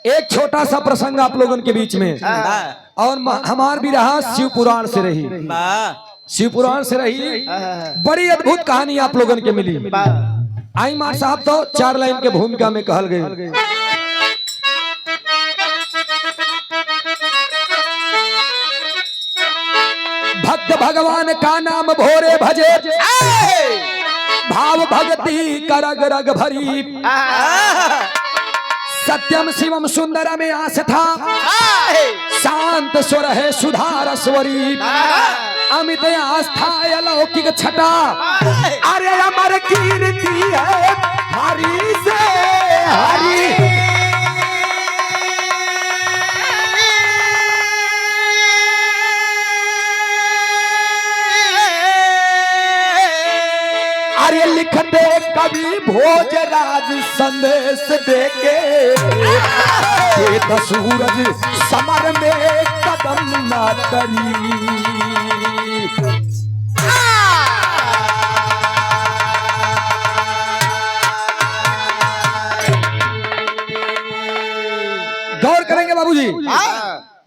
एक छोटा सा प्रसंग आप लोगों के बीच में और हमार भी रहा शिव पुराण से रही। शिव पुराण से रही बड़ी अद्भुत कहानी आप लोगों के मिली। आई मार साहब तो 4 लाइन के भूमिका में कहल गए। भक्त भगवान का नाम भोरे भजे, भाव भक्ति करग रग भरी, सत्यम शिवम सुंदर में आस था, शांत स्वर है सुधार स्वरी, अमित आस्था अलौकिक छटा, अरे अमर कीर्ति है हरि से हरि। अरे लिख दे कवि भोजराज संदेश देके, ये तो सूरज समर में कदम न करी। गौर करेंगे बाबूजी,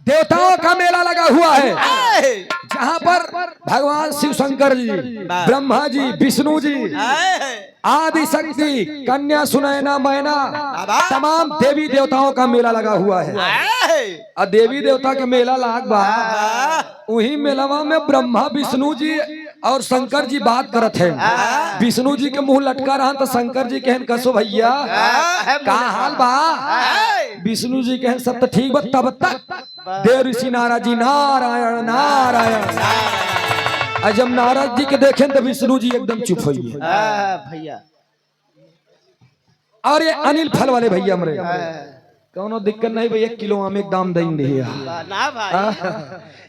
देवताओं का मेला लगा हुआ है जहाँ पर भगवान शिव शंकर जी, ब्रह्मा जी, विष्णु जी, आदि शक्ति, कन्या सुनैना मैना, तमाम देवी देवताओं का मेला लगा हुआ है। और देवी देवता के मेला लाग बा, वही मेलावा में ब्रह्मा विष्णु जी और शंकर जी बात करत है। विष्णु जी के मुंह लटका रहा तो शंकर जी कहन कसो भैया का हाल बा। विष्णु जी कहन सब तो ठीक बत्ता बत्ता। देव ऋषि नारद जी नारायण नारायण। जब नारद जी के देखें तो विष्णु जी एकदम चुप हो गए भैया। और ये अनिल फल वाले भैया मरे कौनो दिक्कत नहीं भैया, किलो आम एक दाम देंगे।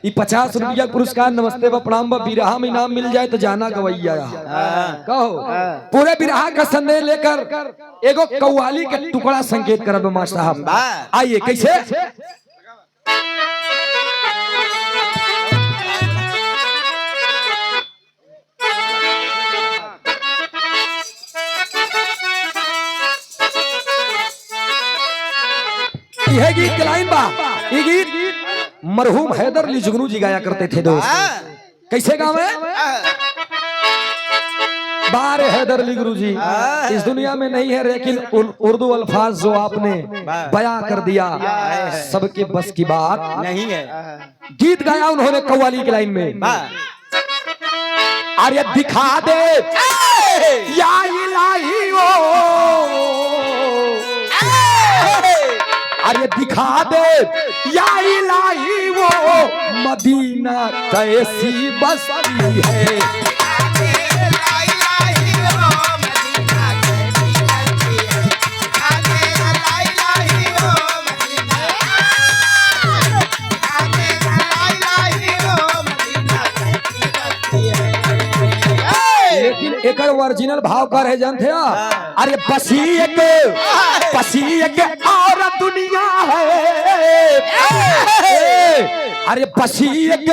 ये 50 रुपया पुरस्कार नमस्ते व प्रणाम व बिरहा में इनाम मिल जाए तो जाना गवैया कहो। पूरे बिरहा का संदेश लेकर एगो कव्वाली के टुकड़ा संकेत करब मास्टर साहब। आइए कैसे यह गीत के लाइन बा। ये गीत मरहूम हैदर अली जुगनू जी गाया करते थे दोस्त। कैसे गावे? बार हैदर अली गुरु जी इस दुनिया में नहीं है, लेकिन उर्दू अल्फाज जो आपने बयां कर दिया सबके बस की बात नहीं है। गीत गाया उन्होंने कव्वाली की लाइन में। अरे दिखा दे या इलाही वो, अरे दिखा दे या इलाही वो मदीना कैसी बस्ती है। लेकिन एक ओरिजिनल भाव का रह जानते हो। अरे बसी एक और दुनिया है, अरे बसी एक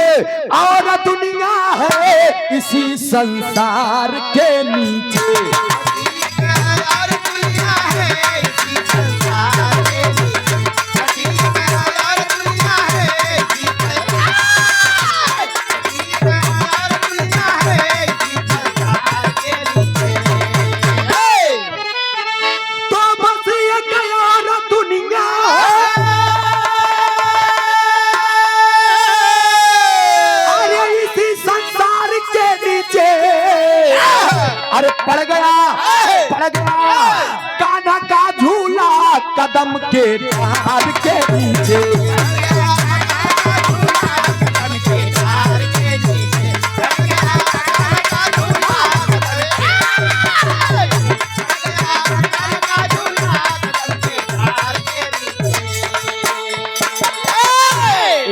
और दुनिया है इसी संसार के नीचे। पड़ गया कान्हा का झूला कदम के धार के नीचे।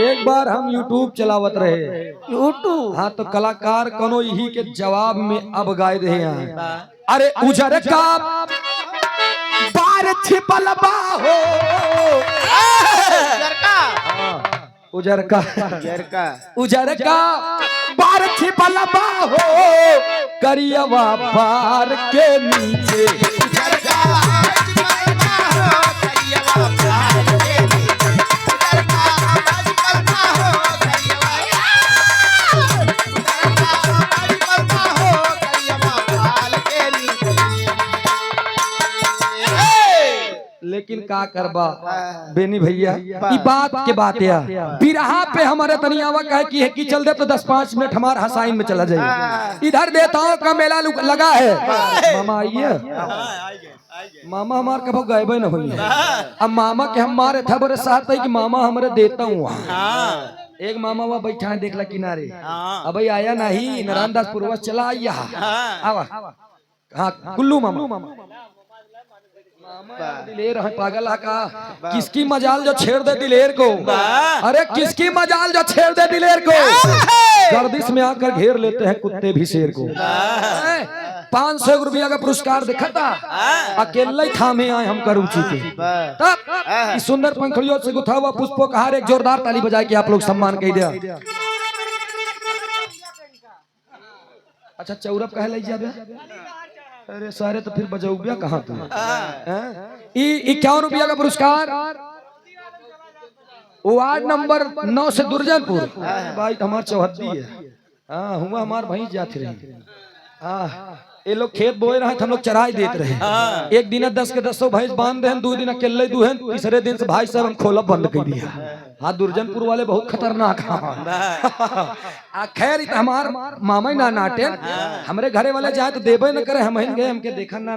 एक बार हम YouTube चलावत रहे YouTube। हाँ तो कलाकार कनो यही के जवाब में अब गाय रहे हैं। अरे उजर का बार छिपल बाहो उजर का बार छिपल बाहो करियवा पार के नीचे। लेकिन का करबा बेनी भैया ई बात के बात या बिरहा पे हमारे तनियावा कहे की है कि चल दे तो 10-5 मिनट हमार हसाइन में चला जाए। इधर देवताओं का मेला लगा है। मामा आइए मामा हमार कभी गायब न हुई है। अब मामा के हमारे था बड़े साथ है कि मामा हमारे देता हूँ। एक मामा वहाँ बैठा है देखला किनारे। अब आया नहीं नारायणदास पूर्वज चला आया। हाँ कुल्लू मामा दिलेर है पागल का किसकी मजाल जो छेड़ दे दिलेर को। अरे किसकी मजाल जो छेड़ दे दिलेर को। गर्दिश में आकर घेर लेते हैं कुत्ते भी शेर को। 500 रुपया का पुरस्कार देखा था अकेले थामे आए हम करूची के। तब इस सुंदर पंखड़ियों से गुथा हुआ पुष्पों का हार एक जोरदार ताली बजा के आप लोग सम्मान कह दिया। अच्छा चौरब कहे ली जाबे। अरे सारे तो फिर बजाऊबिया कहाँ तुम। 51 रुपया का पुरस्कार वार्ड नंबर 9 से दुर्जनपुर। भाई हमार चौहद्दी है। हाँ हुआ हमार भाई जाते रहे। हाँ ये लोग खेत बोए रहे हम लोग चराई देते रहे। एक दिन 10 के 10 भैंस बांध दे 2 दिन अकेले दुहन तीसरे दिन से भाई साहब हम खोलब बंद कर दिया। हाँ दुर्जनपुर वाले बहुत खतरनाक है। खैर हमार मामा ना नाटे हमरे घरे वाले जाए तो देवे न करे। हम गए हमके देखा ना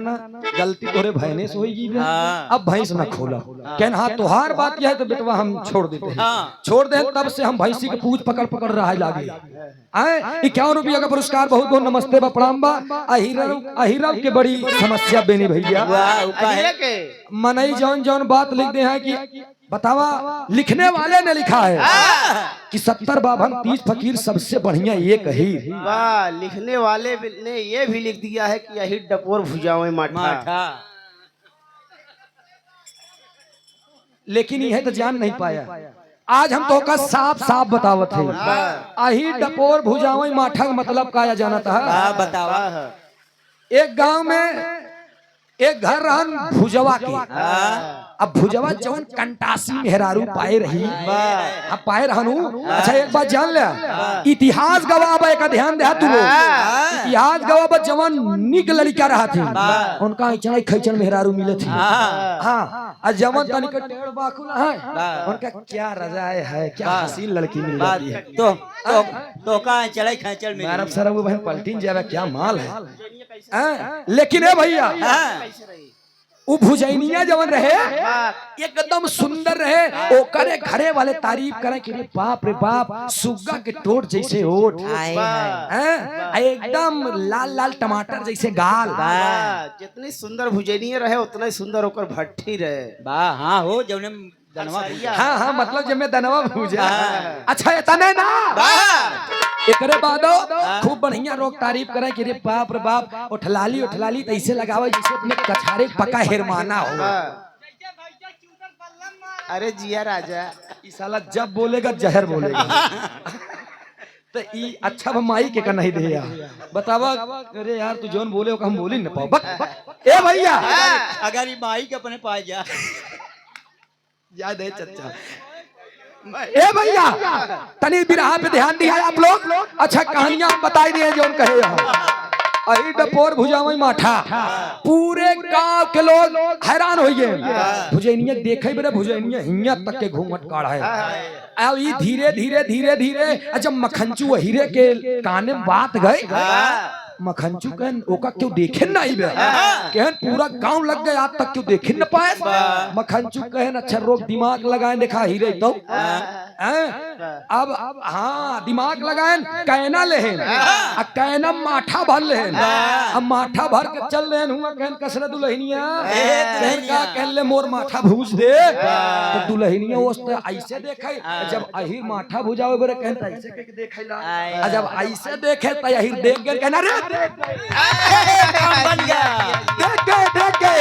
गलती तोरे भैंस होगी अब भैंस ना खोला कहन। हाँ तुहार बात यह है तो बेटवा हम छोड़ देते हैं। छोड़ दे तब से हम भैंसी के पूछ पकड़ रहा लागे। 51 रुपया का पुरस्कार बहुत बहुत नमस्ते बा प्रणाम बा। अहिरव के बड़ी समस्या बेनी भैया मनई जौन बात लिख दे हैं कि बतावा लिखने वाले ने लिखा है कि 70 बाभन 30 फकीर सबसे बढ़िया ये कही। वाह लिखने वाले ने ये भी लिख दिया है कि यही डपोर भुजाओ माठा। लेकिन यह तो जान नहीं पाया। आज हम तो का साफ साफ बतावत है। अही डपोर भुजाओ माठा का मतलब का जाना था। बतावा एक गांव में एक घर रहन भुजवा के। अब भुजवा जवन कंटासी मेहरारू पाए रही अब पाए रहनु। अच्छा एक बात जान ले इतिहास गवाह एक ध्यान दे तू इतिहास गवाह जवन निक लड़का रहा थे उनका इचना खैचन मेहरारू मिले थे। हाँ जवन तनिक टेढ़ बाखुल है उनका क्या रजाए है क्या हसीन लड़की मिल जाती है। तो का चले खैचल में अरब सरब बहन पलटीन जावे क्या माल है। लेकिन है भैया वो भुजैनिया जवन रहे एकदम सुंदर रहे। ओकरे घरे वाले तारीफ करें कि बाप रे बाप सुग्गा के टोट जैसे ओठ एकदम लाल लाल टमाटर जैसे गाल। जितनी सुंदर भुजैनिया रहे उतना ही सुंदर होकर भट्टी रहे। हाँ हो जब हाँ मतलब जब मैं दनवा भूजा। अच्छा इतने ना एकरे बादो खूब बढ़िया लोग तारीफ करे कि रे बाप रे बाप उठलाली तो ऐसे लगावे जैसे अपने कछारे पका हिरमाना हो। अरे जिया राजा इस साला जब बोलेगा जहर बोलेगा। तो ई अच्छा माई के का नहीं दे यार बतावा। अरे यार तू जोन बोले हम बोली न पाओ ए भैया अगर ये माई के अपने पास जा याद है चचा। ए भैया तनी बिरहा पे ध्यान दिया आप लोग। अच्छा कहानियां बताई दिए जो कहे अही डपोर भुजावई माठा। पूरे गांव के लोग हैरान हो गए। भुजैनिया देखे बरे भुजैनिया हिया तक के घूंघट काढ़ा है। अब ये धीरे धीरे जब मखनचू हीरे के काने बात गए मखनचू कहन ओका क्यों देखे ना आई बे कहन पूरा गांव लग गए आज तक क्यों देखे न पाए मखनचू कहन अच्छा रोक दिमाग लगाए देखा हीरे तो अब हाँ दिमाग लगाए कहना लेहन आ कहना माठा भर लेहन अब माठा भर के चल रहे हुआ कहन कसरा दुल्हनिया कहन का कहन ले मोर माठा भूज दे तो दुल्हनिया उस ऐसे देखे जब अहिर माठा भुजावे बरे कहन त ऐसे के देखेला जब ऐसे देखे त अहिर देख के कहना रे बन गया देख के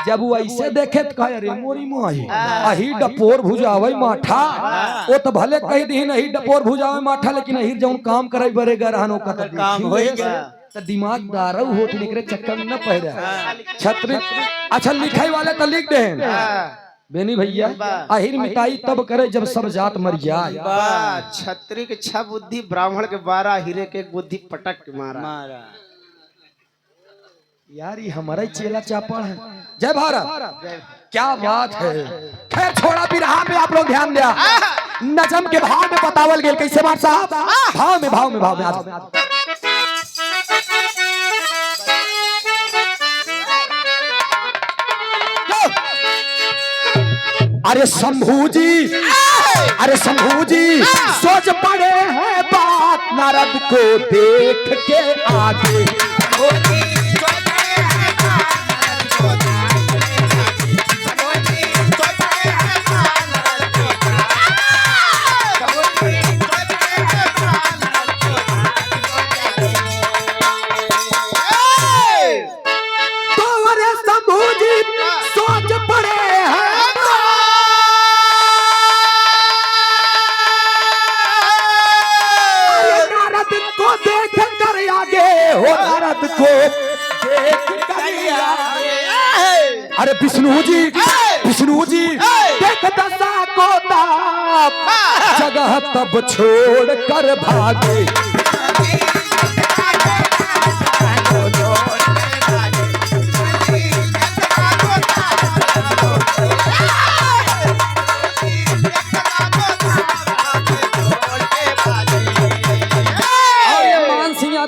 जब वो ऐसे देखे तो कहे अरे मोरी माही अही डपोर भुजावे माठा वो तो भले कह दी नहीं डपोर भुजावे माठा लेकिन अही जौन काम करे बरे गरहनो का तो काम हो गया तो दिमाग दारू होत निकरे चक्कर में न पड़ छत्र अच्छा लिखाई वाले तो लिख दे बेनी भैया अहिर मिटाई तब करे जब सब जात मर जाए छत्री के 6 बुद्धि ब्राह्मण के 12 हीरे के 1 बुद्धि पटक के मारा यार ये हमारा चेला चापड़ है जय भारत क्या बात है खैर छोड़ा बिरहा में आप लोग ध्यान दिया नजम के भाव में बतावल गेल कैसे बात साहब भाव में अरे शंभू जी सोच पड़े हैं बात नारद को देख के आगे तो अरे शंभू जी सोच पड़े हैं देख कर आगे हो नारद को देख कर आगे अरे विष्णु जी देख दशा को ताप जगह तब छोड़ कर भागे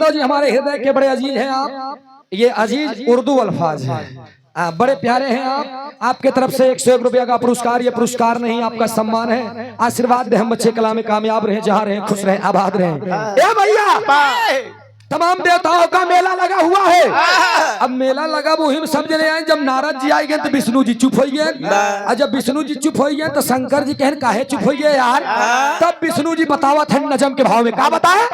जी हमारे हृदय के बड़े अजीज हैं आप ये अजीज उर्दू अल्फाज हैं बड़े प्यारे हैं आप आपके तरफ से 101 रुपया का पुरस्कार ये पुरस्कार नहीं आपका सम्मान है आशीर्वाद दे हम बच्चे कला में कामयाब रहे जहाँ रहे खुश रहे आबाद रहे ए भैया तमाम देवताओं का मेला लगा हुआ है अब मेला लगा वो ही सब जने आए जब नारद जी आए गए तो विष्णु जी चुप हो गए और जब विष्णु जी चुप हो गए तो शंकर जी कहन काहे चुप हो गए यार तब विष्णु जी बतावा थे नजम के भाव में क्या बताए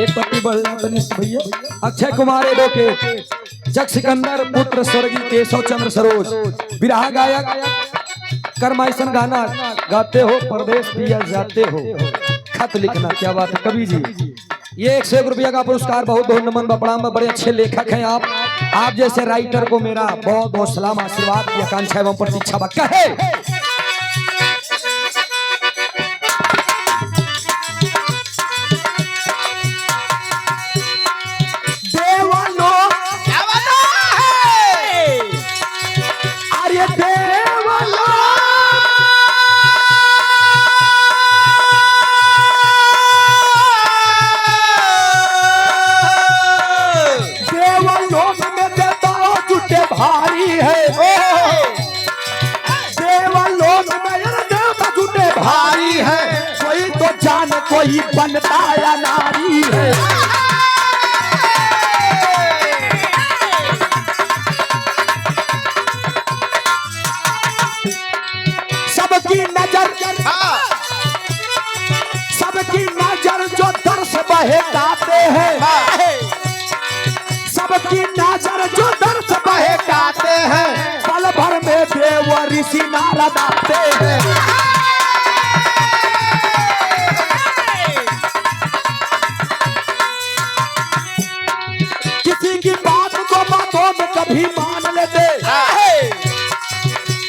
एक पट्टी भैया अक्षय कुमार एडो के जग सिकंदर पुत्र स्वर्गीय केशव चंद्र सरोज विरहा गायक करमाइसन गाना गाते हो परदेश दिया जाते हो खत लिखना क्या बात है कवि जी ये 101 रुपया का पुरस्कार बहुत बहुत नमन बपड़ाम बड़े अच्छे लेखक हैं आप जैसे राइटर को मेरा बहुत बहुत सलाम आशीर्वाद की आकांक्षा एवं प्रतीक्षा कहे कोई बनता या नारी है सबकी नजर जो दर्श बहकाते हैं सबकी नजर जो दर्श बहकाते हैं पल भर में देव ऋषि नारद आते हैं कभी मान लेते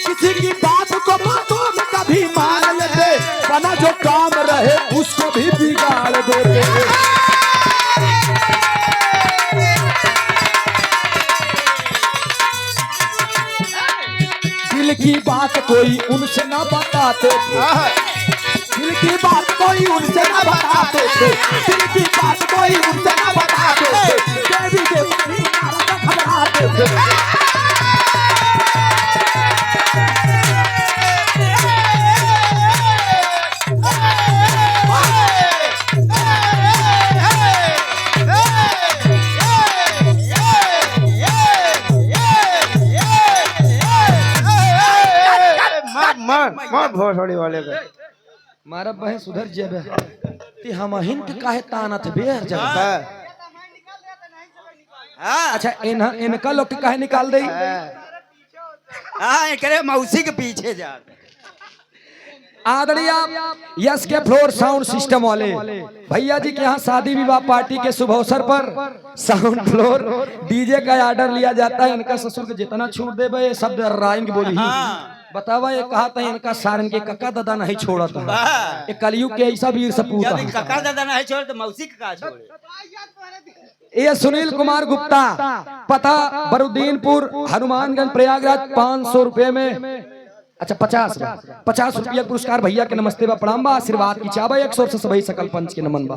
किसी की बात को बातों में कभी मान लेते बना जो काम रहे उसको भी बिगाड़ देते की बात कोई उनसे ना बताते थे, दिल की बात कोई उनसे ना बताते थे, दिल की बात कोई उनसे ना बताते थे, देवी देवता घबराते थे। भोसड़ी वाले का मारा बहन सुधर जेबे ती हम हिंद काहे तानत बेर जगह। अच्छा इनका लोग काहे निकाल दई। हाँ करे मौसी के पीछे जा। आदरणीय यस के फ्लोर साउंड सिस्टम वाले भैया जी के यहाँ शादी विवाह पार्टी के शुभ अवसर पर साउंड फ्लोर डीजे का ऑर्डर लिया जाता है। इनका ससुर के जितना छूट दे ये शब्द राइन की बोली बतावा। ये कहा था इनका सारन के कक्का दादा नहीं छोड़ा था, ये कलयुग के ऐसा वीर सपूत है। कक्का दादा नहीं छोड़े तो मौसी का छोड़े। ये सुनील कुमार गुप्ता, पता बरुद्दीनपुर, हनुमानगंज, प्रयागराज। 500 रुपए में अच्छा 50 रुपया पुरस्कार भैया के नमस्ते बा प्रणाम बा आशीर्वाद की चाबा 100 से सभी सकल पंच के नमन बा।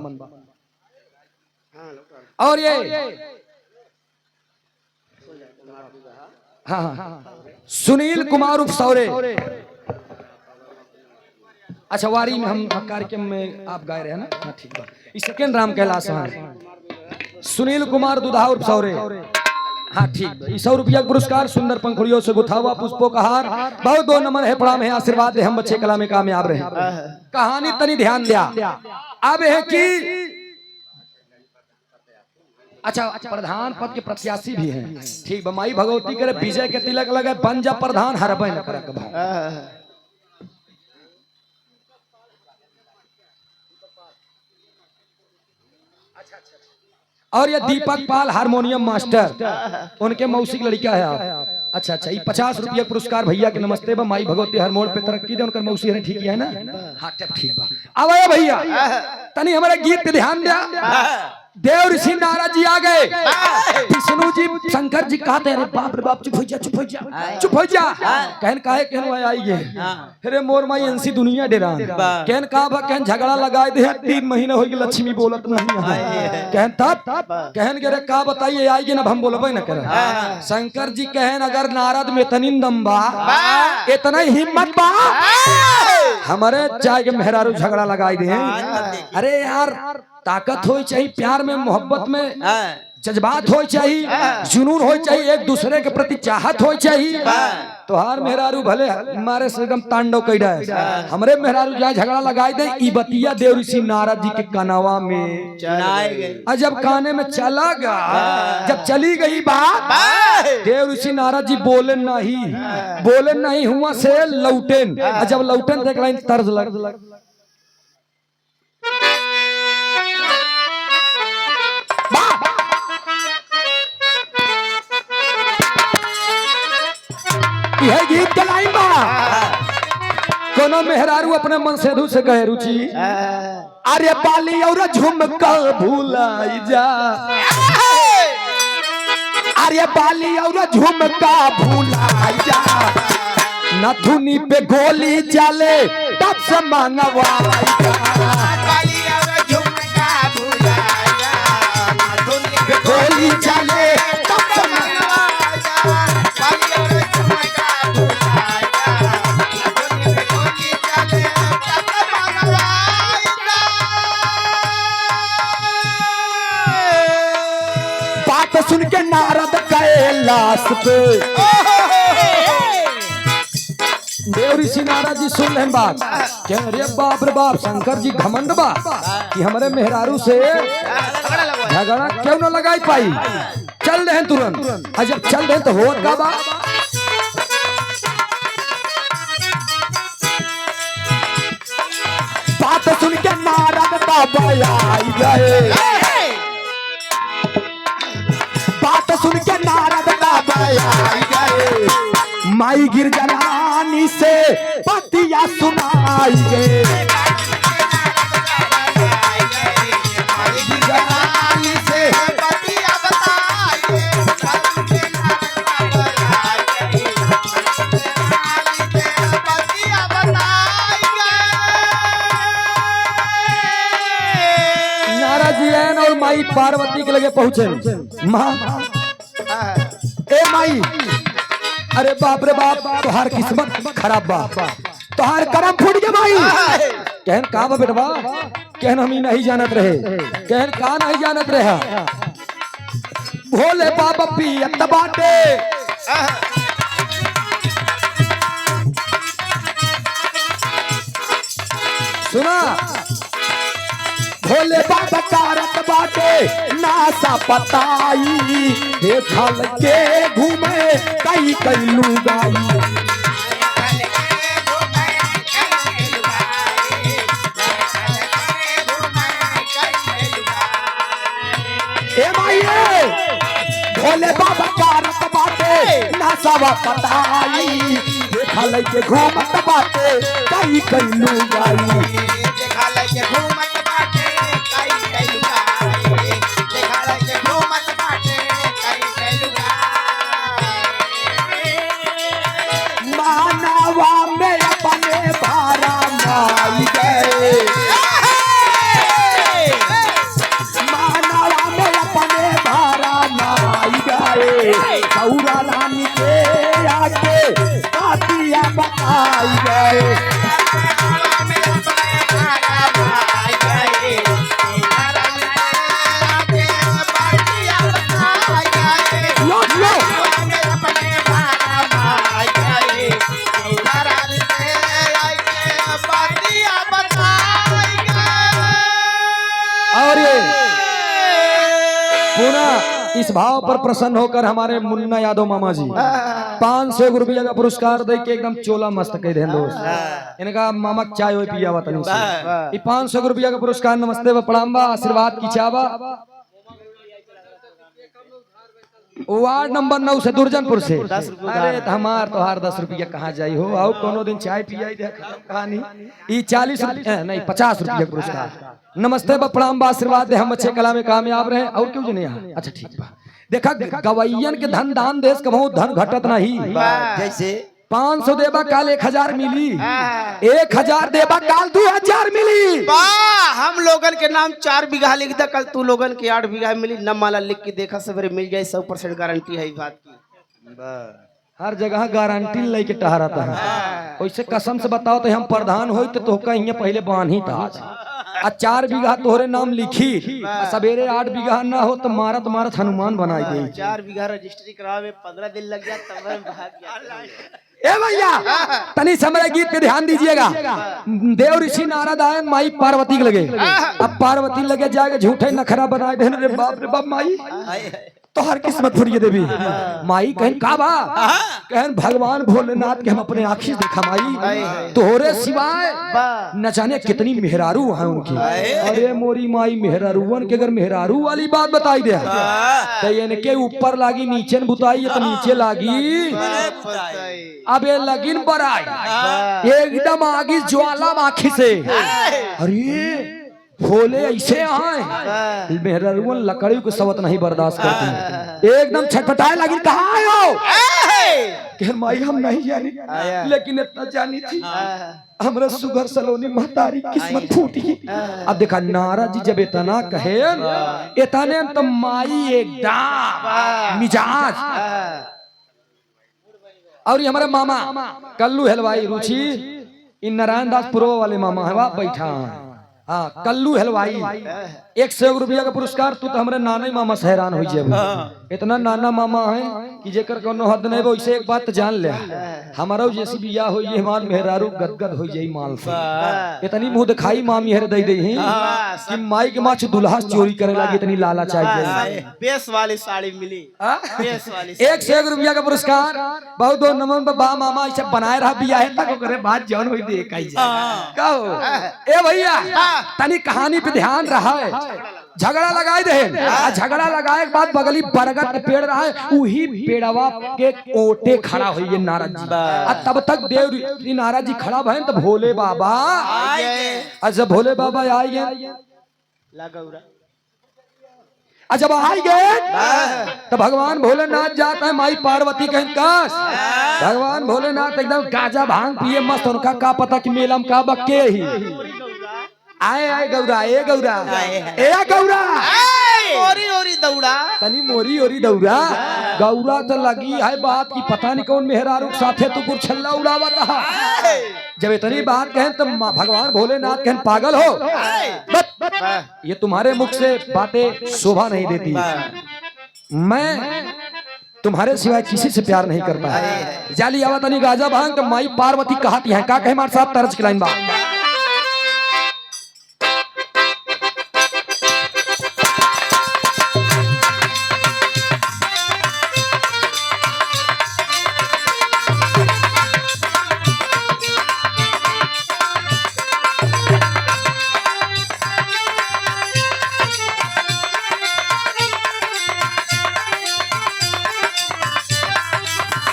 और ये हाँ सुनील कुमार उर्फ सौरे। अच्छा वारी में हम कार्यक्रम में आप गाए रहे ना, हाँ ठीक बा। इस सेकंड राम कैलाश सुनील कुमार दुधा उर्फ सौरे। हाँ ठीक 100 रुपया पुरस्कार सुंदर पंखुड़ियों से गुथा हुआ पुष्पों का हार। बहुत दो नमन है प्रणाम है आशीर्वाद है हम बच्चे कला में कामयाब रहे। कहानी तनी ध्यान दिया अब है कि अच्छा प्रधान पद के प्रत्याशी भी हैं ठीक माई भगवती करे विजय के तिलक लगे बन जा प्रधान हरबे न करे कब। और ये दीपक पाल हारमोनियम मास्टर उनके मौसी की लड़का है आप। अच्छा ये 50 रुपया पुरस्कार भैया के नमस्ते बा माई भगवती हारमोन पे तरक्की दे उनका मौसी है ठीक है ना। हाँ ठीक बा। अब आया भैया तनी हमारे गीत पे ध्यान दिया। देव ऋषि नारद जी आ गए, विष्णु जी शंकर जी कहते हैं बाप रे बाप चुप हो जा चुप हो जा चुप हो जा। कहन काहे कहन भाई आई गए अरे मोर माई अंसी दुनिया डेरा कहन कहा बा कहन झगड़ा लगाए दे 3 महीने हो गए लक्ष्मी बोलत नहीं है। कहन तब कहन के रे का बताइए आई के ना हम बोलबे ना करे। शंकर जी कहन अगर नारद में इतनी दम बा इतना हिम्मत बा हमारे चाय के मेहरारू झगड़ा लगाए दे। अरे यार ताकत हो चाहिए, प्यार में मोहब्बत में जज्बात हो चाहिए, जुनून हो चाहिए, एक दूसरे के प्रति चाहत हो चाहिए। तो हार मेहरारू भले मारे से एकदम तांडव कैडा है हमरे मेहरारू जाए झगड़ा लगाए दे। ई बतिया देव ऋषि नारद जी के कनावा में जब काने में चला गया, जब चली गई बात देव ऋषि नारद जी बोले नहीं हुआ से लौटेन। जब लौटेन देख लाइन तर्ज लग यह गीत गलाई बा कोनो मेहरारू अपने मन से धू से कहे रुचि अरे बाली और झुमका भूलाई जा, अरे बाली और झुमका भूलाई जा, नथुनी पे गोली चले तब से मंगवाई जा। बाली और झुमका भूलाई जा, नथुनी पे गोली चले तब से मंगवाई जा। बात सुन के नारद कैलाश पे देव ऋषि नारद जी सुन लें बात क्या रे बाप रे बाप शंकर जी घमंड बा कि हमारे मेहरारू से झगड़ा क्यों न लगाई पाई। चल रहे तुरंत जब चल रहे तो हो का बा बात सुन के नारद बाबा आई गए, बात सुन के नारद बाबा आई गए, माई गिरजरानी से पतिया सुनाई गए। गिरजरानी से पतिया बताई पार्वती के लगे पहुंचे। माँ ए माई, अरे बाप रे बाप, तोहार किस्मत खराब बा, तोहार करम फूट गया माई। कहन का बा बेटवा, कहन हम ही नहीं जानत रहे, कहन का नहीं जानत रहे, भोले बाबा पियत बाटे, सुना भोले बाबा कारत बाटे नासा पताई, देखल के घूमे कई कई लुगाई। ए माई भोले बाबा कारत बाटे नासा पताई, देखल के घूमत बाटे कई कई लुगाई। मानवा में अपने भारा माई गए, मानवा में अपने भारा माई गए, गौरा रानी के आगे बातिया बताई गए। और ये पुनः इस भाव पर प्रसन्न होकर हमारे मुन्ना यादव मामा जी 500 रुपया का पुरस्कार दे के एकदम चोला मस्त कह दे दोस्त। इनका मामा चाय हो पिया तनी से 500 रुपया का पुरस्कार नमस्ते व प्रणाम बा, आशीर्वाद की चावा। वार्ड नंबर 9 से दुर्जनपुर से। अरे हमार तोहार 10 रुपया कहाँ जाई हो, आओ कोनो दिन चाय पियाई दे कहानी। ई 40 नहीं 50 रुपया पुरस्कार नमस्ते बा प्रणाम बा, आशीर्वाद दे हम अच्छे कला में कामयाब रहे। और क्यों जने यहाँ अच्छा ठीक बा। देखा गवैयन के धन दान देश कबहू धन घटत नहीं। जैसे 500 देबा काल 1000 मिली, 1000 देबा काल 2000 मिली। हम लोगन के नाम 4 बीघा लिख दे, कल तू लोगन के 8 बीघा मिली। न माला लिख के देखा सवेरे मिल जाए, 100% गारंटी है इस बात की। हर जगह गारंटी लेके टहराता है। वैसे कसम से बताओ तो हम प्रधान हो तो तोहका यहाँ पहले बांध ही था। 4 बीघा तोहरे नाम लिखी, सवेरे 8 बीघा ना हो तो मारत मारत हनुमान बनाई गई। 4 बीघा रजिस्ट्री करावे 15 दिन लग गया, तब मैं भाग गया। ए भैया तनी समय गीत पे ध्यान दीजिएगा। देव ऋषि नारद आए माई पार्वती के लगे। अब पार्वती लगे जाके झूठे नखरा बनाए देने, रे बाप रे बाप माई तो हर किस्मत फुरिए देवी। माई कहन का बा, कहन भगवान भोलेनाथ के हम अपने आँखी देखा माई, तोहरे सिवाय न जाने कितनी मेहरारू है उनकी। अरे मोरी माई मेहरारूवन के अगर मेहरारू वाली बात बताई दे तो इनके ऊपर लागी नीचे बुताई तो नीचे लागी। अब ये लगिन पर आई एकदम आगी ज्वाला आँखी से। अरे भोले ऐसे आए मेहरारूवन लकड़ी को सवत नहीं बर्दाश्त करती, एकदम छटपटाए लगी। कहाँ आए हो? कह माई हम नहीं जानी, लेकिन इतना जानी थी हमरा सुगर सलोनी महतारी किस्मत फूटी। अब देखा नारद जी जब इतना कहे इतने तो माई एकदम मिजाज। और ये हमारे मामा कल्लू हलवाई रुचि, इन नारायण दास पूर्व वाले मामा है, वहाँ बैठा हाँ कल्लू हलवाई 100 रुपया का पुरस्कार। तू तो हमारे नाना मामा से हैरान हो जाए, इतना नाना मामा है कि जेकर कोनो हद नहीं। वैसे एक बात जान ले, हमारा जैसी बिया हो ये हमार मेहरारू गदगद हो जाई माल से। इतनी मुंह दिखाई मामी हर दे दे कि माई के माछ दुल्हा चोरी करे लगी, इतनी लाला चाहिए। बेस वाली साड़ी मिली, बेस वाली 100 रुपया का पुरस्कार। बहुत बहुत नमन बा मामा ऐसा बनाए रहा बिया है तक करे बात जान हो दे कहो। ए भैया तनी कहानी पे ध्यान रहा है। झगड़ा लगाए दे, झगड़ा लगाए के बाद बगली बरगद के पेड़ रहा है, वही पेड़वा के ओटे खड़ा हुई है नारद जी। तब तक देव नारद जी खड़ा भय तो भोले बाबा जब भोले बाबा आए गए, जब आई गए तो भगवान भोलेनाथ जाता है माई पार्वती के काश। भगवान भोलेनाथ एकदम गाजा भांग पिए मस्त, उनका का पता कि मेला में का बक्के ही आए आए गौरा, ए गौरा, ए गौरा ओरी ओरी दौड़ा तनी मोरी ओरी दौड़ा गौरा तो लगी है बात की पता नहीं कौन मेहरारू के साथे तू गुरछल्ला उड़ावा था। जब इतनी बात कहें तो भगवान भोलेनाथ कहें पागल हो, बस ये तुम्हारे मुख से बातें शोभा नहीं देती। मैं तुम्हारे सिवाय किसी से प्यार नहीं करता। जाली आवा तनी गाजा भांग तो माई पार्वती कहती है का कहे मार साहब तरज खिलाइन बा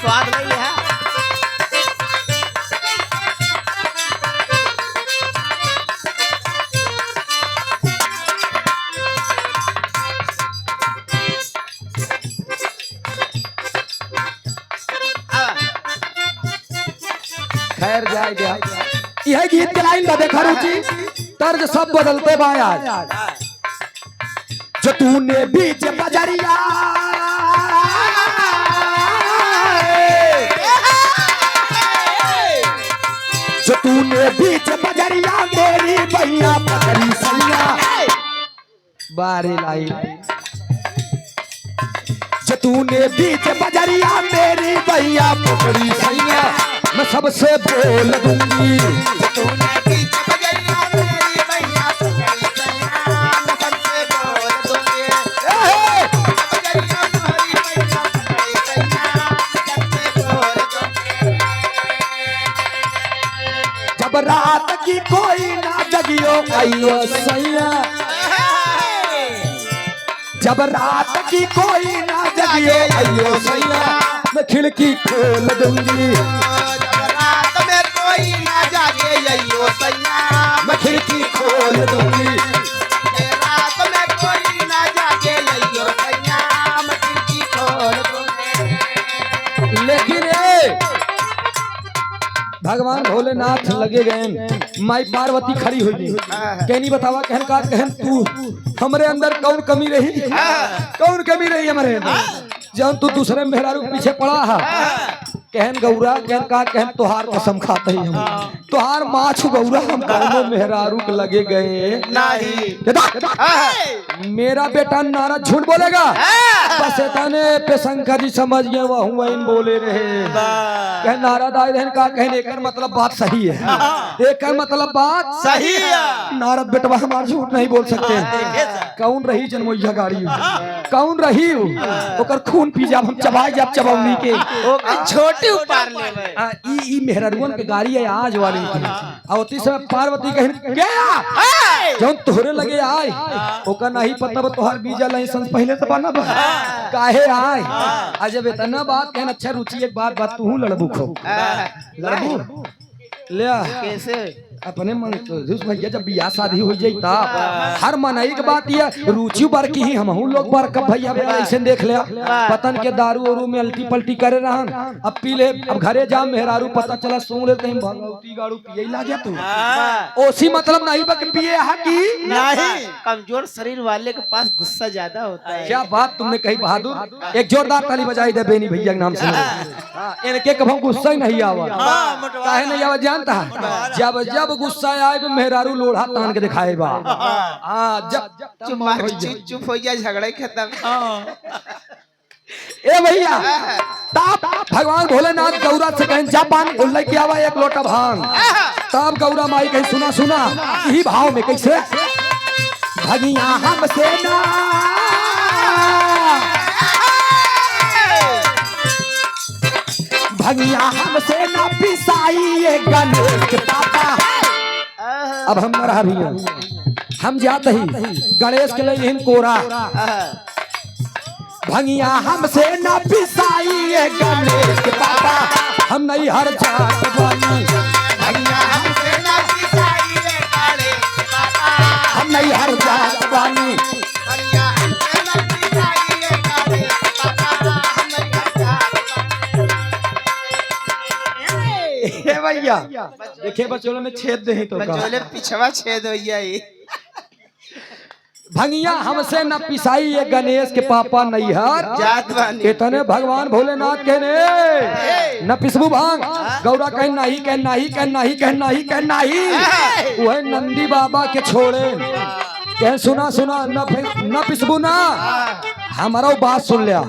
स्वाद नहीं है। खैर जाए गया यह गीत के लाइन बदे खरुची तर्ज सब बदलते बाया जो तूने बीच बजरिया जो तूने बीच बजरिया मेरी भैया पकड़ी सैया बारे लाई जो तूने बीच बजरिया मेरी भैया पकड़ी सैया मैं सबसे बोल दूंगी। तूने बीच बजरिया मेरी भैया पकड़ी सैया मैं सबसे बोल दूंगी। बजरिया मेरी भैया पकड़ी सैया मैं सबसे बोल दूंगी। जब रात की कोई ना जगियो आइयो सैया जब रात की कोई ना जगियो आइयो सैया मैं खिड़की खोल दूंगी। रात में कोई ना जागे यही सैया मैं खिड़की खोल दूंगी। रात में कोई ना जागे यही सैया मैं खिड़की खोल दूंगी। लेकिन भगवान भोलेनाथ लगे गए माई पार्वती खड़ी हुई कहनी बतावा कहन का कहन तू हमरे अंदर कौन कमी रही कौन कमी रही हमारे अंदर जब तू दूसरे मेहरारू के पीछे पड़ा है कहन गौरा कहन का कहन तुहार कसम खाते ही हम तुहार माछ गौरा हम कौनो मेहरारू के लगे गए नहीं। मेरा बेटा नारा झूठ बोलेगा बस इतने पे शंकर जी समझ गए वह इन बोले रहे कह नाराज आए रहन का कहने एक मतलब बात सही है एक मतलब बात सही है। नारद बेटवा हमार झूठ नहीं बोल सकते। कौन रही जनमैया गाड़ी कौन रही ओकर खून पी जाब हम चबाई जाब चबौनी के छोटी उपार ले ई मेहररुअन के गाड़ी है आज वाली आवती समय पार्वती कहन गया जौन तोहरे लगे आए ओकर नहीं पता तोहर वीजा लाइसेंस पहले तो बना काहे आए आज जब इतना बात कहन अच्छा रुचि एक बात तू लड़बू खो लड़बू ले कैसे अपने मन भैया जब बियाह शादी हो जाई ता हर मनई के बात ये रुचि बार की ही हमहू लोग बार कब भैया ऐसे देख ले पतन के दारू और में अल्टी पल्टी करे रहन अब पी ले अब घरे जा मेहरारू पता चला सूंघ ले कहीं भगवती गाड़ू पिए ला गया तू ओसी मतलब नहीं बक पिए है की नहीं। कमजोर शरीर वाले के पास गुस्सा ज्यादा होता है। क्या बात तुमने कही बहादुर एक जोरदार ताली बजाई दे बेनी भैया के नाम से इनके कभी गुस्सा ही नहीं आवा काहे नहीं आवा जानता है जब जब गुस्सा आए तो मेहरारू लोढ़ा तान के दिखाए बा चुप हो जा झगड़ा खत्म। ए भैया तब भगवान भोलेनाथ गौरा से कहें जा पानी उल्ले के आवा एक लोटा भांग तब गौरा माई कहीं सुना सुना यही भाव में कैसे भगिया हमसे ना भगिया हमसे ना पिसाई गणेश पापा अब हम रहा भी हम जाते ही गणेश के लिए कोरा भंगिया हमसे न पिसाई गणेश के पापा हम नहीं हर जात बानी भैया हमसे ना पिसाई गणेश के पापा हम नहीं हर जात बानी भैया हमसे ना पिसाई गणेश के पापा हम नहीं हर जात हे भैया देखिए बचोले में छेद दे तो का बचोले पिछवा छेद हो गया ये भंगिया हमसे न पिसाई ये गणेश के पापा नैहर जात बानी इतने भगवान भोलेनाथ कहने न पिसबू भांग गौरा कह नहीं कह नहीं कह नहीं कह नहीं कह नहीं वह नंदी बाबा के छोड़े कह सुना सुना न पिसबू ना हमारा बात सुन लिया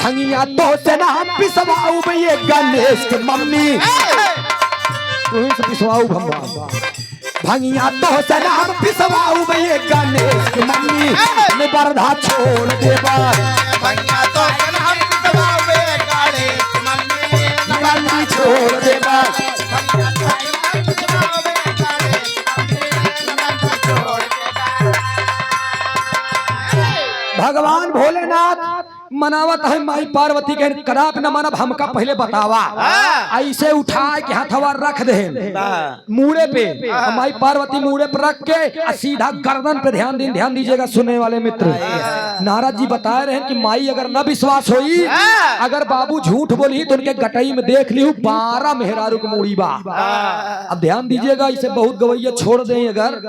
भंगिया तो से ना पिसवाऊ ये गणेश के मम्मी तू ही से पिसवाऊ भंगा भंगिया तो से ना पिसवाऊ ये गणेश के मम्मी ने बरधा छोड़ देबा भैया तो हम दबावे काले मम्मी नंदी छोड़ देबा भैया तो हम दबावे काले मम्मी छोड़ भगवान भोलेनाथ मनावत है माई पार्वती के कराप न मानब हमका पहले बतावा ऐसे उठा के हथवा रख दे मूड़े पे माई पार्वती मूड़े पर रख के सीधा गर्दन पे ध्यान दीजिएगा सुनने वाले मित्र नारद जी बता रहे हैं कि माई अगर न विश्वास होई अगर बाबू झूठ बोली तो उनके गटई में देख ली 12 मेहरारू की मूड़ी बा। अब ध्यान दीजिएगा इसे बहुत गवैया छोड़ दें अगर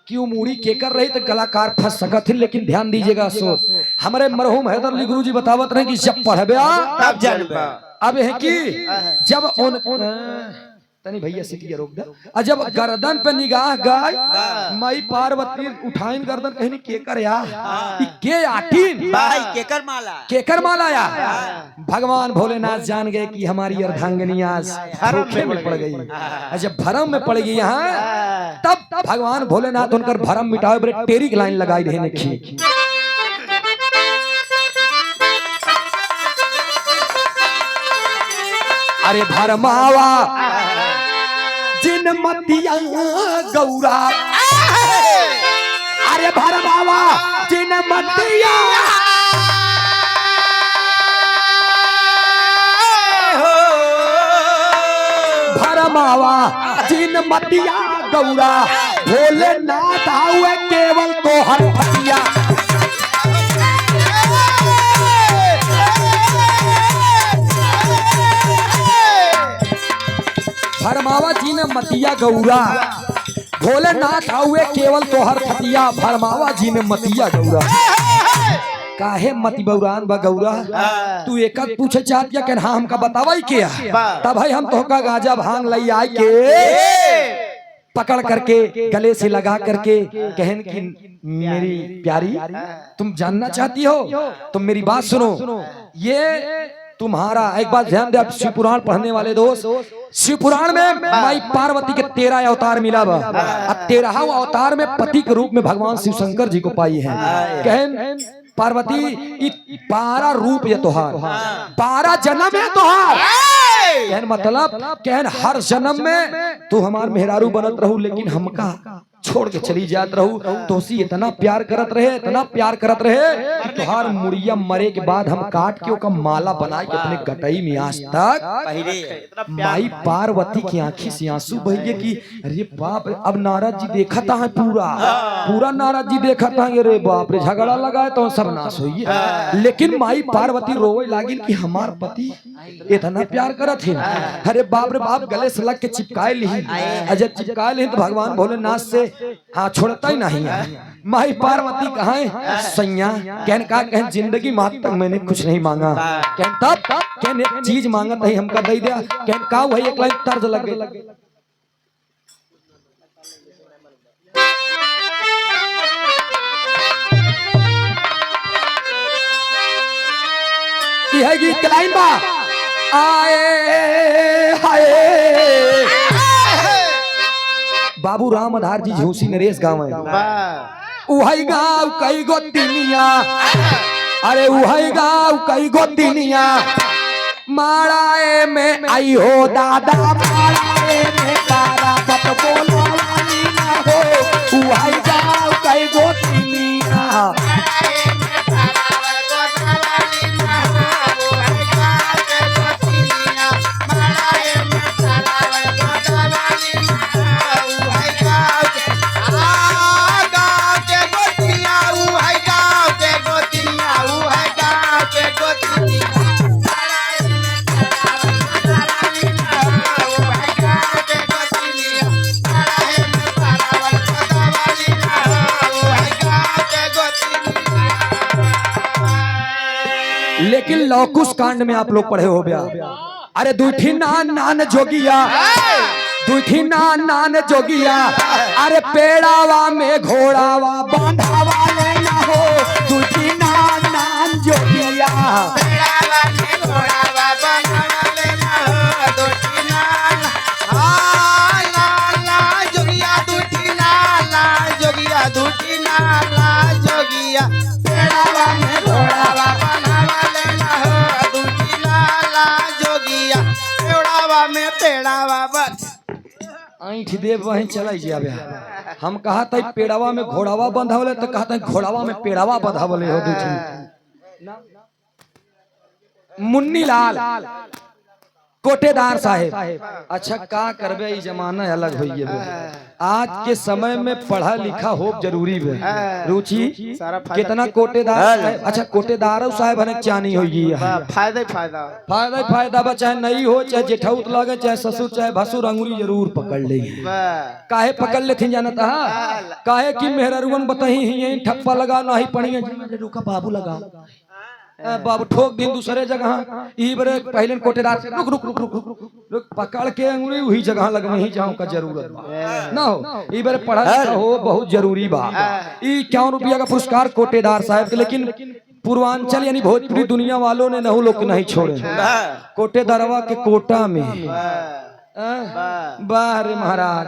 क्यों मूड़ी केकर रही तो कलाकार फंस सकत है लेकिन ध्यान दीजिएगा सो हमारे मरहूम हैदर अली गुरु जी बतावत रहे कि जब पढ़बे तब जानबा अब है कि जब तनी भैया सीटिया रोक दे जब गर्दन पे निगाह गई माई पार्वती उठाइन गर्दन कहनी केकर या के आटीन भाई केकर माला या भगवान भोलेनाथ जान गए कि हमारी अर्धांगिनी आज धोखे में पड़ गई जब भरम में पड़ गई यहाँ तब भगवान भोलेनाथ उनकर भरम मिटावे बड़े टेरी लाइन लगाई रहने की अरे भरमावा जिन मतिया गौरा अरे भरमावा जिन मतिया भरमावा जिन मतिया गौरा भोलेनाथ हुए केवल तो हर फटिया भरमावा जी ने मतिया गौरा भोलेनाथ हुए केवल तोहर फतिया भरमावा जी ने मतिया गौरा काहे मति बौरान बा गौरा तू एक पूछे चाहतिया के हाँ हमका बतावाई के तब भाई हम तोहका गांजा भांग लई आए के पकड़ करके गले से लगा करके कहन की मेरी प्यारी तुम जानना चाहती हो तुम मेरी बात सुनो ये तुम्हारा एक बात ध्यान दे शिव पुराण पढ़ने वाले दोस्त शिव पुराण में माई पार्वती के 13 अवतार मिला बा 13वां अवतार में पति के रूप में भगवान शिव शंकर जी को पाई है कहन पार्वती 12 रूप ये तोहार 12 जन्म है तोहार कहन मतलब कहन हर जन्म में तू हमार मेहरारू बनत रहू लेकिन हमका छोड़ के चली जात रहू तो उसी इतना प्यार करत रहे कि तुहार मुड़िया मरे के बाद हम काट के ओका माला बना के अपने गटई में आज तक माई पार्वती की आंखी से आंसू बह गए कि अरे बाप रे अब नारद जी देखा था पूरा नारद जी देखा था अरे बाप रे झगड़ा लगाए तो सब नाश हुई लेकिन माई पार्वती रोवे लागी कि हमार पति इतना प्यार करत है अरे बाप रे बाप गले से लग के चिपकाए ली जब चिपकाए ली तो भगवान भोलेनाथ से हाँ छोड़ता ही नहीं है माई पार्वती कहाँ है सैया कहन का कहन जिंदगी मात तक मैंने कुछ नहीं मांगा कहन तब कहन एक चीज मांगा था हमका दे दिया कहन का वही एक लाइन तर्ज लग गई है गीत लाइन बा आए हाय बाबू राम आधार जी झूसी नरेश गाँव है उहई गाँव कई गो तिनिया अरे उहई गाँव कई गो तिनिया माराए में आई हो दादा माराए में तारा बत बोलो वाली ना हो उहई गाँव कई गो तिनिया कुछ कांड में आप लोग पढ़े हो गया। अरे दूठी नान नान जोगिया, दूठी नान नान जोगिया, अरे पेड़ावा में घोड़ावा बांधावा लेना हो, दूठी नान नान जोगिया। पेड़ावा में घोड़ावा बांधावा लेना हो, दूठी नान ला जोगिया, दूठी ला जोगिया, दूठी ला जोगिया। पेड़ावा में घोड़ावा बांधावा लेना हो, दूठी ला जोगिया। पेड़ावा में पेड़ावा ऐठ देव वहीं चलाई जाबे। हम कहा था पेड़ावा में घोड़ावा बंधावले, तो कहा था घोड़ावा में पेड़ावा बंधावले हो दूठी। मुन्नी लाल कोटेदार साहेब, अच्छा का करबे, ई जमाना अलग हो गया। आज के समय में पढ़ा लिखा हो जरूरी है। रुचि कितना कोटेदार, अच्छा कोटेदार साहब हने चानी हो गई है। फायदा फायदा फायदा फायदा बा, चाहे नहीं हो, चाहे जेठाउत लगे, चाहे ससुर, चाहे भसुर, अंगुरी जरूर पकड़ ले। काहे पकड़ लेथिन जानता है? काहे कि मेहररुवन बताही ही ठप्पा लगा नहीं पड़ी, रुका बाबू लगा बाबू ठोक दिन दूसरे जगह। ई बरे पहले कोटेदार से रुक रुक रुक रुक रुक रुक पकड़ के अंगुली वही जगह लगवही जहाँ का जरूरत ना हो। ई बरे पढ़ा लिखा हो बहुत जरूरी बा। ई 51 रुपया का पुरस्कार कोटेदार साहब के, लेकिन पूर्वांचल यानी भोजपुरी दुनिया वालों ने नहु लोग नहीं छोड़े। कोटेदारवा के कोटा में वाह रे महाराज,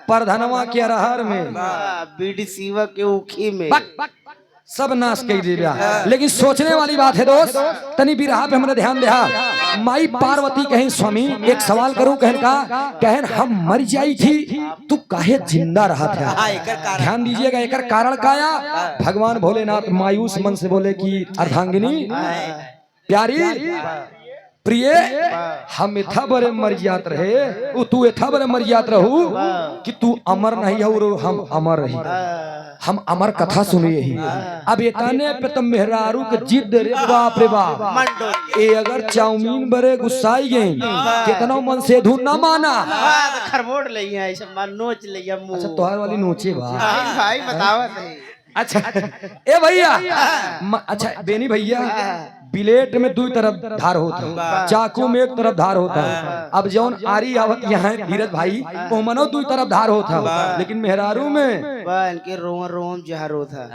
प्रधनवा के अरहर में, बीडीसीवा के उखी में सब नाश कर दिया। लेकिन सोचने वाली बात है दोस्त, तनी बिरहा पे हमने ध्यान दिया। माई पार्वती कहें स्वामी एक सवाल करूं, कहन हम मर जाई थी तू काहे जिंदा रहा था? ध्यान दीजिएगा, एकर कारण काया? भगवान भोलेनाथ मायूस मन से बोले कि अर्धांगिनी प्यारी प्रिय, हम इथा बड़े मर जात रहे, तू इथा बड़े मर जात रहू कि तू अमर नहीं हो, हम अमर रही, हम अमर कथा सुनिए ही। अब इतने पे तो मेहरारू के जिद रे बाप रे बाप। ए अगर चाउमीन बड़े गुस्साई गई, कितना मन से धुन ना माना, खरबोड़ लिया ऐसे मन नोच लिया मुंह। अच्छा तोहार वाली नोचे बा भाई बतावत है। अच्छा ए भैया, अच्छा बेनी भैया, बिलेट में दो तरफ धार होता, चाकू में एक तरफ धार होता। अब जौन आरी आवत यहाँ धीरज भाई वो मनो दो तरफ धार होता, लेकिन मेहरारू में इनके रोम रोम जहर होता।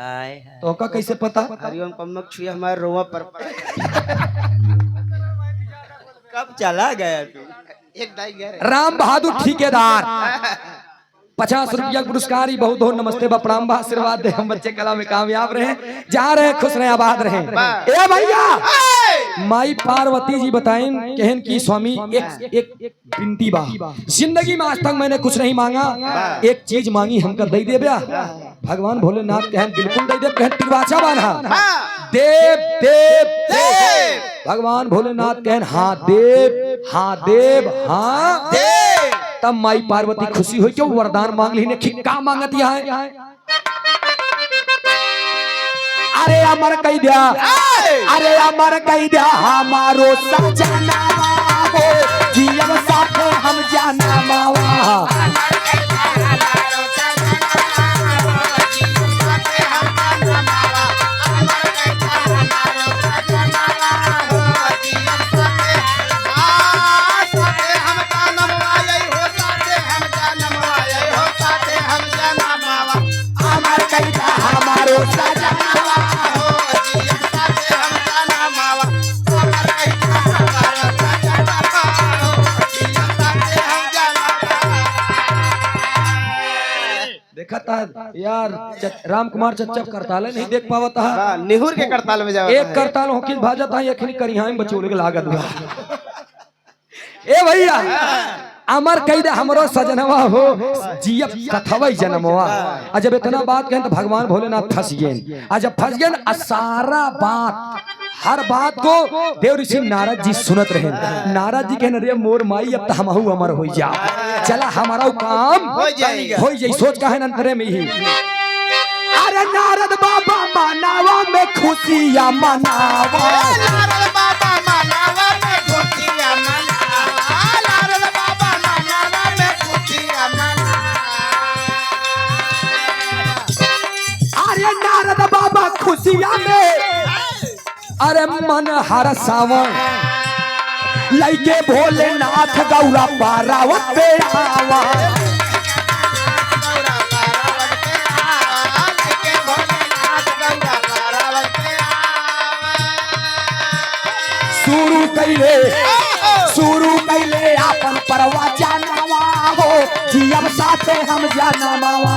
तो का कैसे पता? हरिओम कमक छुई हमारे रोमा पर कब चला गया तू? एक दाई गया राम बहादुर ठेकेदार 50 रुपया पुरस्कार ही बहुत बहुत नमस्ते बा, प्रणाम बा, आशीर्वाद दे, हम बच्चे कला में कामयाब रहे, जा रहे खुश रहे आबाद रहे। ए भैया, माई पार्वती जी बताएं कहन की स्वामी एक बिनती बा, जिंदगी में आज तक मैंने कुछ नहीं मांगा, एक चीज मांगी हमका दे दे ब्या। भगवान भोलेनाथ कहन बिल्कुल दे दे, कहन तिरवाचा बांधा देव देव देव। भगवान भोलेनाथ कहन हाँ देव, हाँ देव, हाँ देव। तब माई पार्वती खुशी हुई, क्यों वरदान मांग ली ने, का मांगत है? अरे अमर कह दिया, अरे अमर कह दिया हमारो सजना हो, जीवन साथे हम जाना मावा। देखा था यार, राम कुमार चच्चप करताल नहीं देख पावा था, निहुर के करताल में जावा, एक करताल हो किस भाजा था, यखनी करिहाई बचोले के लागत बा। ए भैया, अमर कह दे हमरो सजनवा हो, जियब कथवई जन्मवा। आ जब इतना बात कहें तो भगवान भोलेनाथ फंस गए। आ जब फंस गए, सारा बात हर बात को देव ऋषि नारद जी सुनत रहे। नारद जी कहने रे मोर माई अब तो हमहू अमर हो जा, चला हमारा काम हो जाए। सोच का है अंतरे में ही, अरे नारद बाबा मनावा में खुशियां मनावा, नारद बाबा मनावा में खुशियां मनावा, नारद बाबा मनावा में खुशियां मनावा। अरे नारद बाबा खुशियां में अरे मन हर सावन लइके भोलेनाथ गौरा पारावत पे आवा शुरू कैले अपन परवा जानवा हो जियब साथे हम जानवा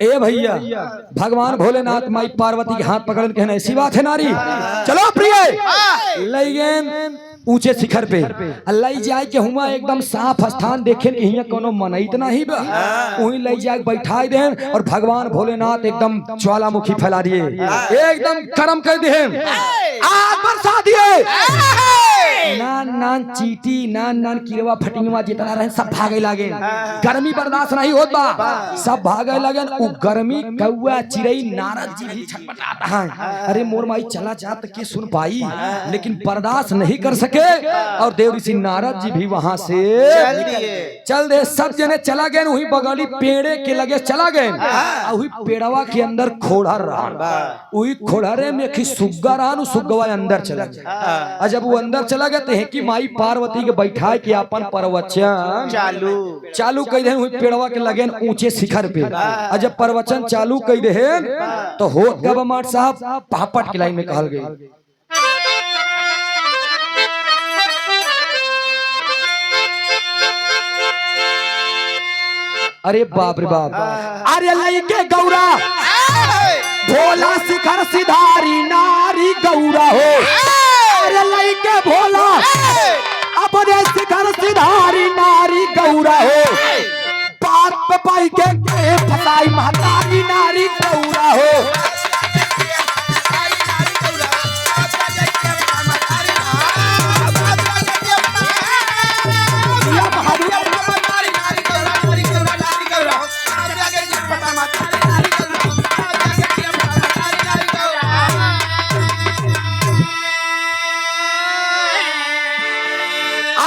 ए भैया भगवान भोलेनाथ माई पार्वती के हाथ पकड़ के ऐसी बात है नारी चलो प्रिय लइगेन ऊंचे शिखर पे लई जाए के हुआ एकदम साफ स्थान देखे के हिया कोनो मनईत नहीं बा वही लई जाए बैठाई दे और भगवान भोलेनाथ एकदम ज्वालामुखी फैला दिए एकदम कर्म कर दिए आग बरसा दिए नान नान चीटी नान नान किरवा फटिंगवा जितना रहे सब भागे लागे गर्मी बर्दाश्त नहीं होत बा सब भागे लगे उ गर्मी कौआ चिड़ई नारद जी भी छटपटाता है अरे मोर माई चला जात के सुन पाई लेकिन बर्दाश्त नहीं कर सके और देव ऋषि नारद जी भी वहां से चल दे सब जने चला गए वही बगली पेड़े के लगे चला गए वही पेड़वा के अंदर खोड़ा रहा वही खोड़ारे में एक सुग्गा रहा सुग्गवा अंदर चला गया जब वो अंदर चला गया तो कि माई पार्वती के बैठाए के अपन प्रवचन चालू कर दे वही पेड़वा के लगे ऊंचे शिखर पे जब प्रवचन चालू कर दे तो हो गब माट साहब पापट के लाइन में कहल गई अरे बाप रे बाप अरे लइके गौरा भोला शिखर सिधारी नारी गौरा हो अरे लइके भोला अपने शिखर सिधारी नारी गौरा हो बात पे पाई के फसाई महतारी नारी गौरा हो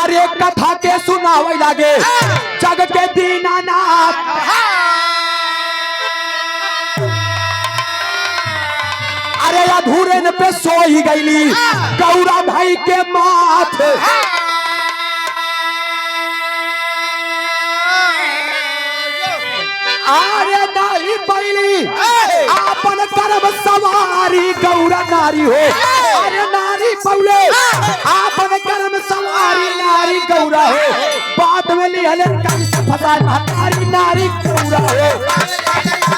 अरे कथा के सुनावे लागे जग के दीनानाथ अरे अधूरे न पे सोई गईली गौरा भाई के माथ अरे नारी पहली आपन कर्म सवारी गौरा नारी हो अरे नारी पौले आपन कर्म सवारी नारी गौरा हो बात में लिहले कैसे फसा महतारी नारी गौरा हो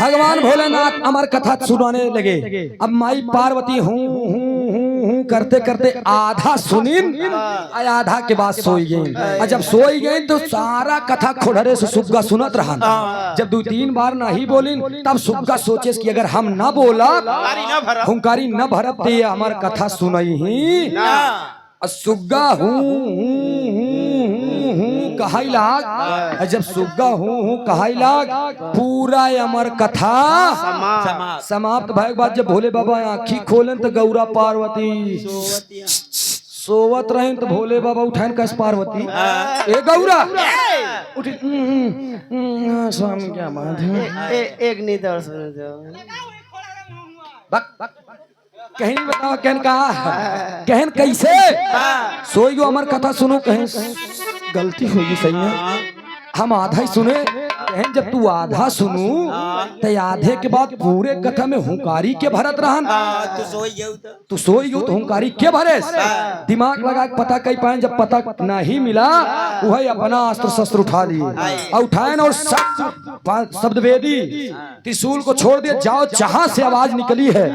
भगवान भोलेनाथ अमर कथा सुनाने लगे अब माई पार्वती हूँ करते करते आधा सुनीन आधा के बाद सोई गई जब सोई गई तो सारा कथा खोड़रे से सुग्गा सुनत रहा जब 2-3 बार नहीं बोली तब सुग्गा सोचे कि अगर हम न बोला हुंकारी न भरत ते हमार कथा सुनई ही सुग्गा हूँ कहाई लाग जब सुग्गा हूँ कहाई लाग पूरा अमर कथा समाप्त भय बाद जब भोले बाबा आँखी खोलन तो गौरा पार्वती सोवत रहे तो भोले बाबा उठान कस पार्वती ए गौरा उठी स्वामी क्या बात है एक निदर्शन कहीं बताओ कहन कहा कहन कैसे सोई गो अमर कथा सुनो कहीं गलती होगी सही है हम आधा ही सुने कहें जब तू आधा सुनू तो आधे के बाद पूरे कथा में हुंकारी के भरत रहन। तू सोई गयो तो हुंकारी के भरे। दिमाग लगा के पता कई पाए, जब पता नहीं मिला वही अपना अस्त्र शस्त्र उठा लिए और उठाए और शब्द वेदी त्रिशूल को छोड़ दिया। जाओ जहां से आवाज निकली है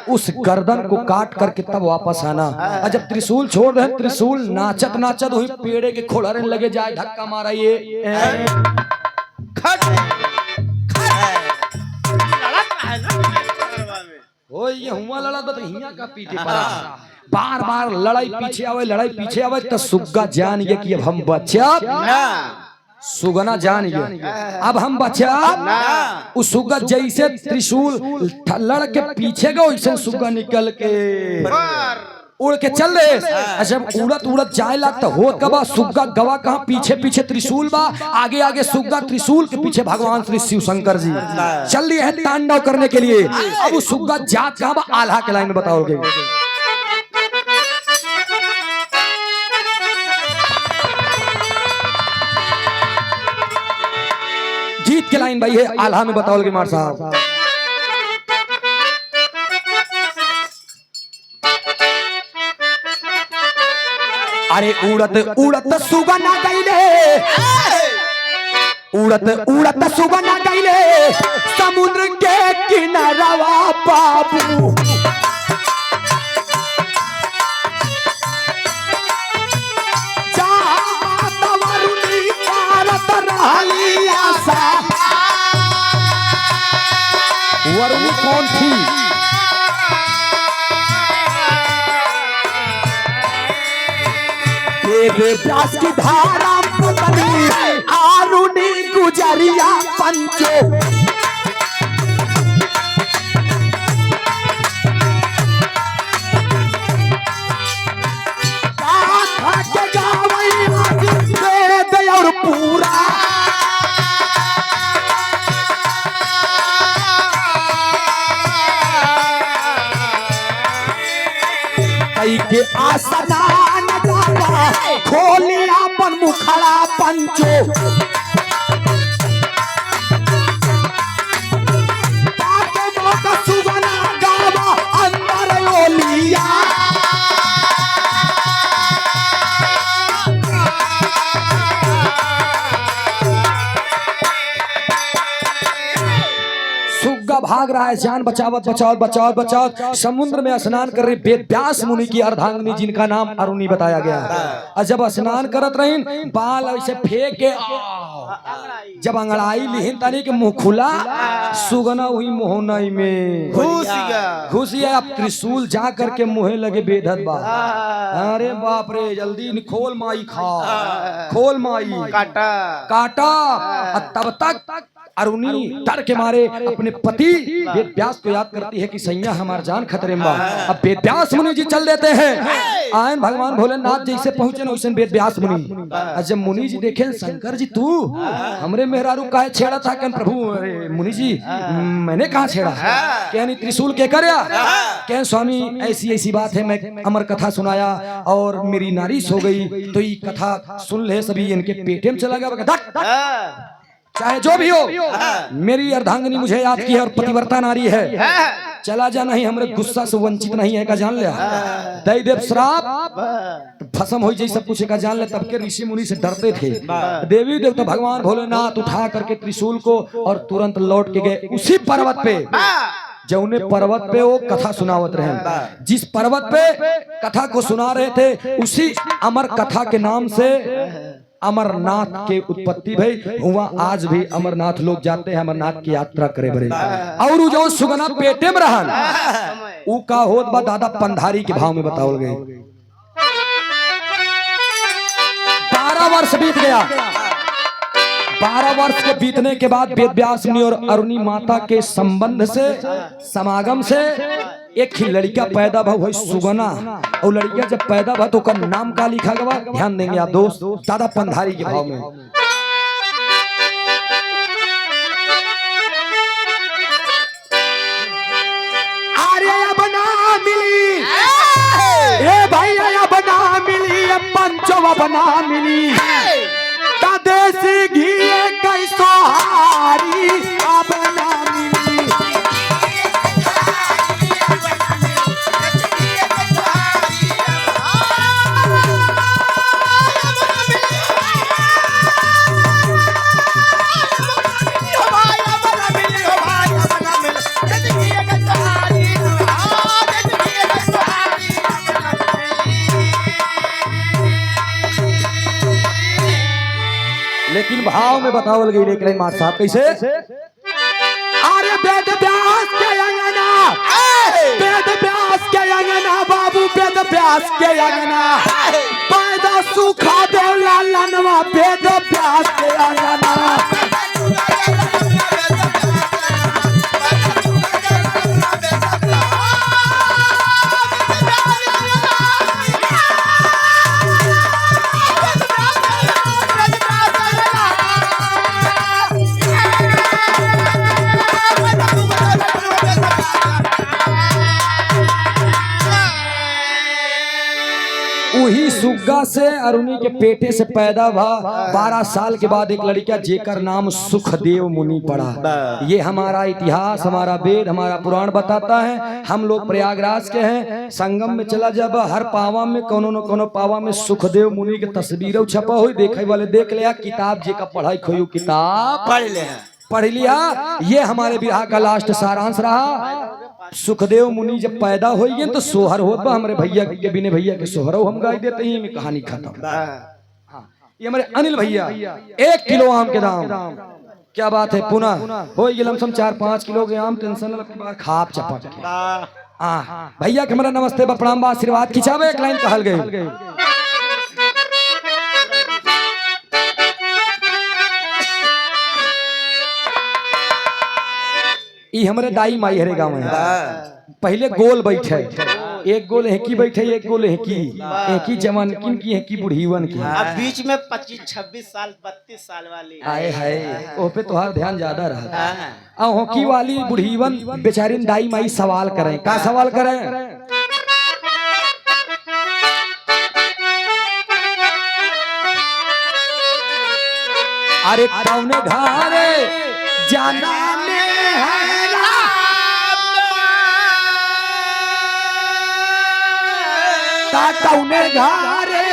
उस गर्दन को काट करके तब वापस आना। और जब त्रिशूल छोड़ रहे, त्रिशूल नाचत नाचत वही पेड़े के खोड़े लगे जाए, धक्का मारा ये ओ ये हुआ लड़ा तो हिया का पीछे पड़ा। बार बार लड़ाई पीछे आवे तो सुग्गा जान गया कि अब हम बचा। सुगना जान गया अब हम बचा। उस सुग्गा जैसे त्रिशूल लड़ के पीछे गो वैसे सुग्गा निकल के उड़ के चल रहे। जब उड़त उड़त जाए लगता हो कबा सुग्गा गवा कहाँ, पीछे पीछे त्रिशूल बा, आगे आगे सुग्गा, त्रिशूल के पीछे भगवान श्री शिव शंकर जी चल रहे हैं तांडव करने के लिए। अब वो सुग्गा जात कहाँ बा, आल्हा के लाइन में बताओगे। गीत के लाइन भाई है आल्हा में बताओगे मार साहब। अरे उड़त उड़त सुगना गईले, उड़त उड़त सुगना गईले समुद्र के किनारवा बाबू। वरुणी कौन थी? व्यास की धारा पुतली आरुणी गुजरिया पंचो। और पूरा के आसनान खोलिया पर मुखड़ा पंचो। सुगना गावा अंदर ओलिया। सुग्गा भाग रहा है, जान बचावत बचावत बचावत बचावत समुद्र में स्नान कर रही वेदव्यास मुनि की अर्धांगिनी जिनका नाम अरुणी बताया गया। और जब स्नान करत रही बाल ऐसे फेंक के जब अंगड़ाई लिहिन तानी के मुंह खुला, सुगना हुई मोहनई में घुस गया। अब त्रिशूल जा करके मुहे लगे बेधत बा। अरे बाप रे, जल्दी खोल माई, खा खोल माई, काटा काटा। तब तक अरुणी डर के मारे अपने पति वेदव्यास को याद करती है कि सैया हमार जान खतरे में। अब वेदव्यास मुनि जी चल देते हैं। आयन भगवान भोलेनाथ जैसे पहुंचे न वैसे वेदव्यास मुनि। जब मुनि जी देखे शंकर जी तू हमरे मेहरारू काहे छेड़ा था? कहन प्रभु मुनि जी मैंने कहा छेड़ा? कहनी त्रिशूल के करया? कहन स्वामी ऐसी ऐसी बात है, मैं अमर कथा सुनाया और मेरी नारी सो गई, तो ये कथा सुन ले सभी इनके पेटे में चला गया। चाहे जो भी हो मेरी अर्धांगिनी मुझे याद की है और पतिव्रता नारी है, चला जा, नहीं हमरे गुस्सा से वंचित नहीं है का जान लिया। दई देव श्राप भस्म हो जाए सब कुछ का जान ले। तब के ऋषि मुनि से डरते थे। देवी देवता भगवान भोलेनाथ उठा करके त्रिशूल को और तुरंत लौट के गए उसी पर्वत पे जौने पर्वत पे वो कथा सुनावत रहे। जिस पर्वत पे कथा को सुना रहे थे उसी अमर कथा के नाम से अमरनाथ के उत्पत्ति भई हुआ। आज भी अमरनाथ लोग जाते हैं, अमरनाथ की यात्रा करे बड़े। और जो सुगना पेटे में रहन उ का होत बा दादा पंधारी के भाव में बताओल गए। 12 वर्ष बीत गया। 12 वर्ष के बीतने के बाद वेदव्यास मुनि और अरुणी माता के संबंध से समागम से एक ही लड़का पैदा हुआ सुगना। और लड़किया जब पैदा हुआ तो उसका नाम का लिखा गया? ध्यान देंगे आप दोस्त दादा पंधारी के भाव में। अरे अब ना मिली ए भाई, अब ना मिली पंचो, अब ना मिली देसी घी कैसो लेकिन भाव में बतावल गई लेकिन मार साहब कैसे अरे वेद व्यास के अंगना वेद व्यास के अंगना बाबू वेद व्यास के अंगना पैदा सुखा दे लालनवा वेद व्यास के अंगना वही सुग्गा से अरुणी के पेटे से पैदा हुआ 12 साल के बाद एक लड़का जेकर नाम सुखदेव मुनि पड़ा। ये हमारा इतिहास हमारा वेद हमारा पुराण बताता है। हम लोग प्रयागराज के हैं। संगम में चला जब हर पावा में कोनो न कोनो पावा में सुखदेव मुनि के तस्वीर छपा हुई देखे वाले देख लिया किताब जे का पढ़ाई खोई किताब पढ़ लिया। ये हमारे विवाह का लास्ट सारांश रहा। सुखदेव मुनि जब पैदा हो गए तो सोहर होता हमारे भैया के बिने भैया के सोहर हम गाई देते हैं। में कहानी खत्म। ये हमारे अनिल भैया 1 किलो आम के दाम क्या बात है पुनः हो लमसम 4-5 किलो के आम टेंशन खाप चपक भैया के हमारा नमस्ते प्रणाम आशीर्वाद खिंचावे एक लाइन कहल गई। ई हमारे दाई माई हरे गाँव में पहले गोल बैठे एक गोल है की बैठे एक गोल है की जवान किन की है की बुढ़ीवन की अब बीच में 25-26 साल 32 साल वाली आए हाय ओ पे तोहार ध्यान ज्यादा रहा। हॉकी वाली बुढ़ीवन बेचारी दाई माई सवाल करें का सवाल करें अरे कौन घरे जाना कौने घरे